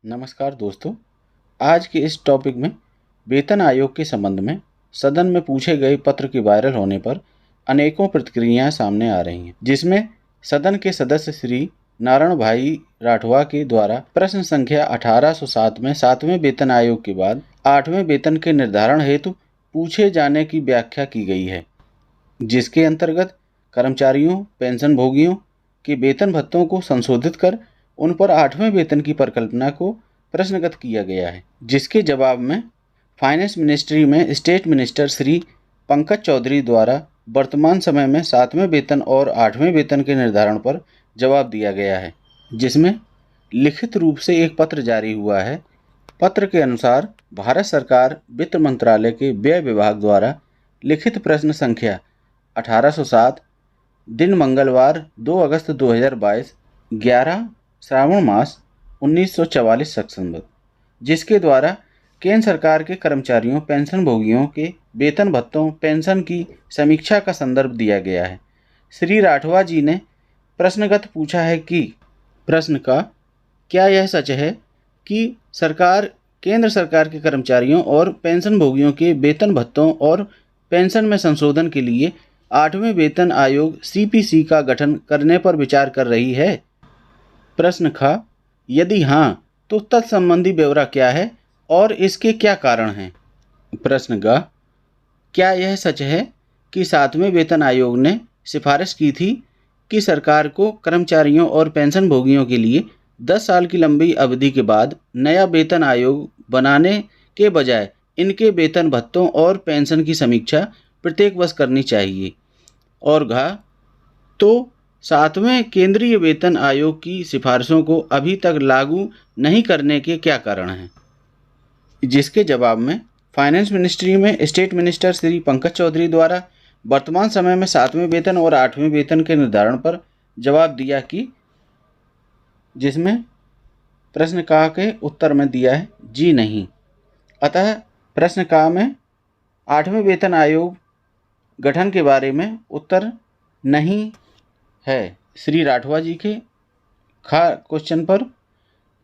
नमस्कार दोस्तों। आज के इस टॉपिक में वेतन आयोग के संबंध में सदन में पूछे गए पत्र के वायरल होने पर अनेकों प्रतिक्रियाएं सामने आ रही हैं, जिसमें सदन के सदस्य श्री नारायण भाई राठवा के द्वारा प्रश्न संख्या 1807 में 7वें वेतन आयोग के बाद 8वें वेतन के निर्धारण हेतु पूछे जाने की व्याख्या की गई है, जिसके अंतर्गत कर्मचारियों पेंशन भोगियों के वेतन भत्तों को संशोधित कर उन पर 8वें वेतन की परिकल्पना को प्रश्नगत किया गया है, जिसके जवाब में फाइनेंस मिनिस्ट्री में स्टेट मिनिस्टर श्री पंकज चौधरी द्वारा वर्तमान समय में 7वें वेतन और 8वें वेतन के निर्धारण पर जवाब दिया गया है, जिसमें लिखित रूप से एक पत्र जारी हुआ है। पत्र के अनुसार भारत सरकार वित्त मंत्रालय के व्यय विभाग द्वारा लिखित प्रश्न संख्या 1807 दिन मंगलवार 2 अगस्त 2022 11 श्रावण मास 1944 संवत, जिसके द्वारा केंद्र सरकार के कर्मचारियों पेंशन भोगियों के वेतन भत्तों पेंशन की समीक्षा का संदर्भ दिया गया है। श्री राठवा जी ने प्रश्नगत पूछा है कि प्रश्न का क्या यह सच है कि केंद्र सरकार के कर्मचारियों और पेंशन भोगियों के वेतन भत्तों और पेंशन में संशोधन के लिए 8वें वेतन आयोग CPC का गठन करने पर विचार कर रही है। प्रश्न ख यदि हाँ तो तत्संबंधी ब्यौरा क्या है और इसके क्या कारण हैं। प्रश्न ग क्या यह सच है कि 7वें वेतन आयोग ने सिफारिश की थी कि सरकार को कर्मचारियों और पेंशन भोगियों के लिए 10 साल की लंबी अवधि के बाद नया वेतन आयोग बनाने के बजाय इनके वेतन भत्तों और पेंशन की समीक्षा प्रत्येक वर्ष करनी चाहिए। और घ तो 7वें केंद्रीय वेतन आयोग की सिफारिशों को अभी तक लागू नहीं करने के क्या कारण हैं, जिसके जवाब में फाइनेंस मिनिस्ट्री में स्टेट मिनिस्टर श्री पंकज चौधरी द्वारा वर्तमान समय में 7वें वेतन और 8वें वेतन के निर्धारण पर जवाब दिया कि जिसमें प्रश्न का के उत्तर में दिया है जी नहीं। अतः प्रश्न का में 8वें वेतन आयोग गठन के बारे में उत्तर नहीं है। श्री राठवा जी के क्वेश्चन पर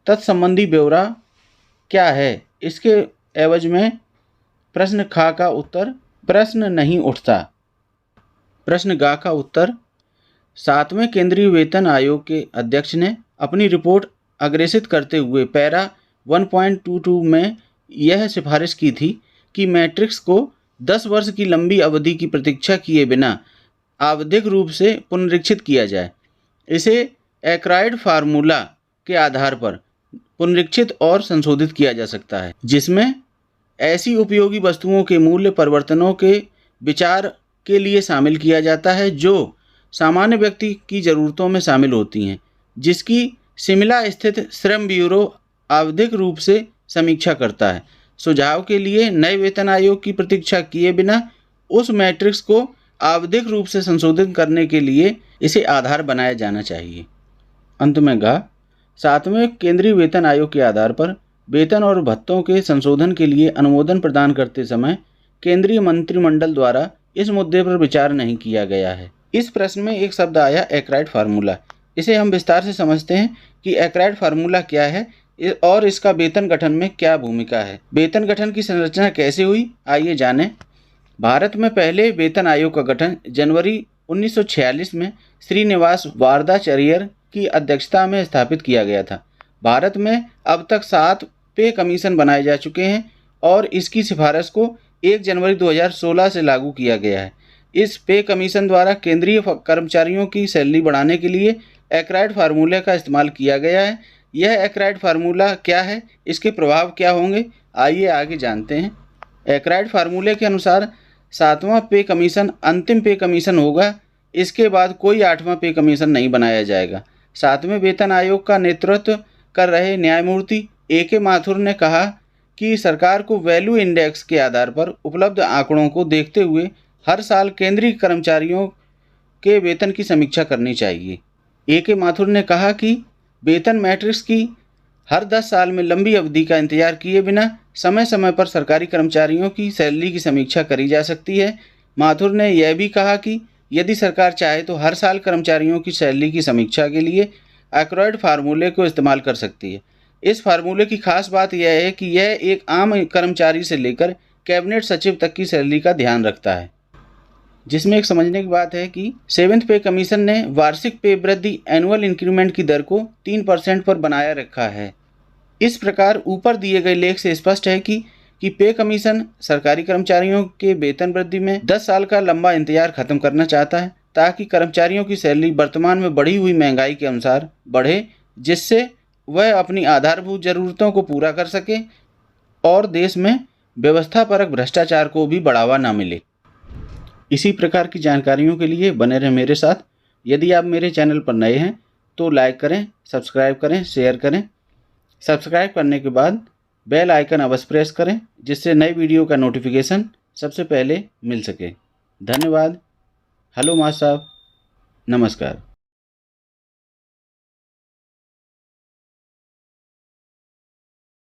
तत्संबंधी ब्यौरा क्या है, इसके एवज में प्रश्न खा का उत्तर प्रश्न नहीं उठता। प्रश्न गा का उत्तर 7वें केंद्रीय वेतन आयोग के अध्यक्ष ने अपनी रिपोर्ट अग्रेसित करते हुए पैरा 1.22 में यह सिफारिश की थी कि मैट्रिक्स को 10 वर्ष की लंबी अवधि की प्रतीक्षा किए बिना आवधिक रूप से पुनरीक्षित किया जाए। इसे एक्राइड फार्मूला के आधार पर पुनरीक्षित और संशोधित किया जा सकता है, जिसमें ऐसी उपयोगी वस्तुओं के मूल्य परिवर्तनों के विचार के लिए शामिल किया जाता है जो सामान्य व्यक्ति की ज़रूरतों में शामिल होती हैं, जिसकी शिमला स्थित श्रम ब्यूरो आवधिक रूप से समीक्षा करता है। सुझाव के लिए नए वेतन आयोग की प्रतीक्षा किए बिना उस मैट्रिक्स को आवधिक रूप से संशोधित करने के लिए इसे आधार बनाया जाना चाहिए। अंत में गा 7वें केंद्रीय वेतन आयोग के आधार पर वेतन और भत्तों के संशोधन के लिए अनुमोदन प्रदान करते समय केंद्रीय मंत्रिमंडल द्वारा इस मुद्दे पर विचार नहीं किया गया है। इस प्रश्न में एक शब्द आया एक्राइड फार्मूला। इसे हम विस्तार से समझते हैं कि एक्राइड फार्मूला क्या है और इसका वेतन गठन में क्या भूमिका है। वेतन गठन की संरचना कैसे हुई, आइए जानें। भारत में पहले वेतन आयोग का गठन जनवरी 1946 में श्रीनिवास वारदाचार्यर की अध्यक्षता में स्थापित किया गया था। भारत में अब तक 7 पे कमीशन बनाए जा चुके हैं और इसकी सिफारिश को 1 जनवरी 2016 से लागू किया गया है। इस पे कमीशन द्वारा केंद्रीय कर्मचारियों की सैलरी बढ़ाने के लिए एक्राइड फार्मूले का इस्तेमाल किया गया है। यह एक्राइड फार्मूला क्या है, इसके प्रभाव क्या होंगे, आइए आगे जानते हैं। एक्राइड फार्मूले के अनुसार 7वां पे कमीशन अंतिम पे कमीशन होगा। इसके बाद कोई 8वां पे कमीशन नहीं बनाया जाएगा। 7वें वेतन आयोग का नेतृत्व कर रहे न्यायमूर्ति AK माथुर ने कहा कि सरकार को वैल्यू इंडेक्स के आधार पर उपलब्ध आंकड़ों को देखते हुए हर साल केंद्रीय कर्मचारियों के वेतन की समीक्षा करनी चाहिए। AK माथुर ने कहा कि वेतन मैट्रिक्स की हर 10 साल में लंबी अवधि का इंतजार किए बिना समय समय पर सरकारी कर्मचारियों की सैलरी की समीक्षा करी जा सकती है। माथुर ने यह भी कहा कि यदि सरकार चाहे तो हर साल कर्मचारियों की सैलरी की समीक्षा के लिए एक्राइड फार्मूले को इस्तेमाल कर सकती है। इस फार्मूले की खास बात यह है कि यह एक आम कर्मचारी से लेकर कैबिनेट सचिव तक की सैलरी का ध्यान रखता है। जिसमें एक समझने की बात है कि 7th पे कमीशन ने वार्षिक पे वृद्धि एनुअल इंक्रीमेंट की दर को 3% पर बनाया रखा है। इस प्रकार ऊपर दिए गए लेख से स्पष्ट है कि पे कमीशन सरकारी कर्मचारियों के वेतन वृद्धि में 10 साल का लंबा इंतजार खत्म करना चाहता है, ताकि कर्मचारियों की सैलरी वर्तमान में बढ़ी हुई महंगाई के अनुसार बढ़े, जिससे वह अपनी आधारभूत जरूरतों को पूरा कर सके और देश में व्यवस्थापरक भ्रष्टाचार को भी बढ़ावा न मिले। इसी प्रकार की जानकारियों के लिए बने रहें मेरे साथ। यदि आप मेरे चैनल पर नए हैं तो लाइक करें, सब्सक्राइब करें, शेयर करें। सब्सक्राइब करने के बाद बेल आइकन अवश्य प्रेस करें, जिससे नई वीडियो का नोटिफिकेशन सबसे पहले मिल सके। धन्यवाद। हेलो मास्टर साहब, नमस्कार।